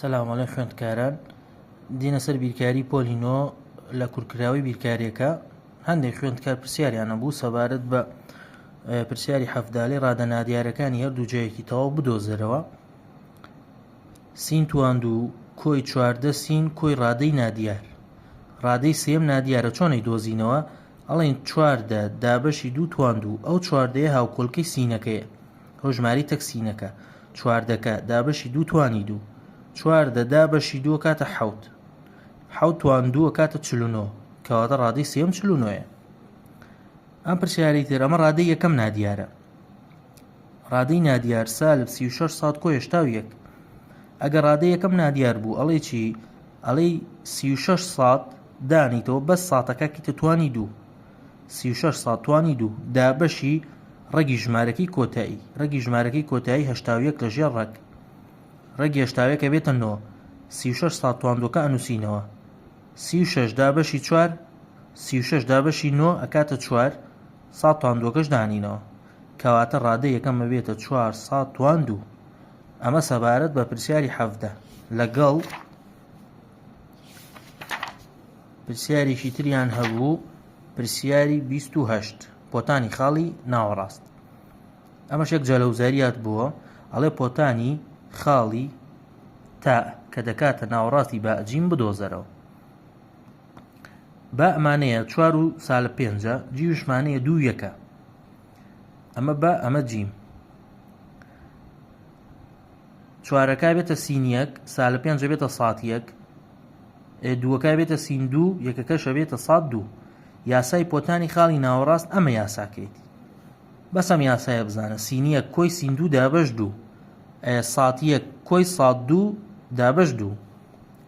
سەلام عەلەیکم خوێندکاران. دینە سەر بیرکاری پۆلینۆ لە کورکراوی بیرکاریەکە. هەندێک خوێندکار پرسیاریان هەبوو سەبارەت بە پرسیاری حەفدالەی ڕادەنادیارەکانی هەردوو جەیەکی تەواو بدۆزەرەوە. سین تواندوو کۆی چواردە سین کۆی ڕادەی نادیار. ڕادەی سێم نادیارە چۆنەی دۆزینەوە؟ ئەڵێن چواردە دابەشی دوو تواندوو، ئەو چواردەیە هاوکۆڵکەی سینەکەیە، ئەو ژماری تەک سینەکە. چواردەکە دابەشی دوو توانی دوو، چواردە دابەشی دووە کاتە حەوت، حەوت تواندووە کاتە 49، کەواتە ڕادەی سێم 49. ئەم پرسیارەی تر، ئەمە ڕادەی یەکەم نادیارە. ڕادەی نادیار سالب 36 سات کۆی 81. ئەگەر ڕادەی یەکەم نادیار بوو ئەڵێ چی؟ ئەڵێ 36 سات دانیتەوە بەس ساتەکە کیتە توانی دوو، 36 سات توانی دوو دابەشی ڕەگی ژمارەکەی کۆتایی. ڕەگی ژمارەکەی کۆتایی 81 لە ژێر ڕەگ، ڕەگی 81 بێتە 9. 36 سات تواندۆکە ئەنووسینەوە. 36 دابەشی 4، 36 دابەشی 9 ئەکاتە 4، سات تواندۆکەش دانینەوە، کەواتە ڕادەی یەکەمە بێتە 4 سات تواندوو. ئەمە سەبارەت بە پرسیاری 17. لەگەڵ پرسیارێکی تریان هەبوو، پرسیاری 28 پۆتانی خاڵی ناوەڕاست. ئەمەش یەک جەلەوزاریات بووە. ئەڵێ پۆتانی خاڵی تا کە دەکاتە ناوەڕاستی باجیم بدۆزەرەوە. با ئەمانەیە 4 و سالب 5، جیوشمانەیە 2 یەکە. ئەمە با، ئەمە جیم. چوارەکە بێتە سین 1، سالب 5 بێتە سات 1، دووەکە بێتە سین 2، یەکەکەشە بێتە سات 2. یاسای پۆتانی خاڵی ناوەڕاست ئەمە یاساکەیەتی. بەس ئەم یاسایە بزانە. سین 1 کۆی سین 2 دابەش 2، سات 1 کۆی سات 2 دابەش 2.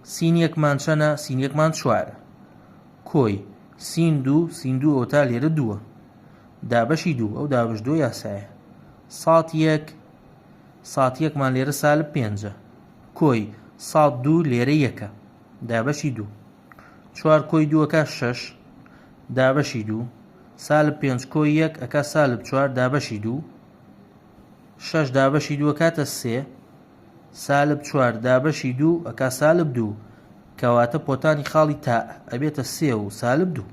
سین 1مان چەنە؟ سین 1مان 4، کۆی سین 2، سین 2 ئەو تا لێرە 2، دابەشی 2، ئەو دابەش 2 یاسایە. سات 1، سات 1مان لێرە سالب 5، کۆی سات 2 لێرە 1، دابەشی 2. 4 کۆی 2 ئەکا 6، دابەشی 2، سالب 5 کۆی 1 ئەکا سالب 4، دابەشی 2. 6 دابەشی 2 کاتە 3، سالب 4 دابەشی 2 ئەکا سالب 2، کەواتە پۆتانی خاڵی تا ئەبێتە 3 و سالب 2.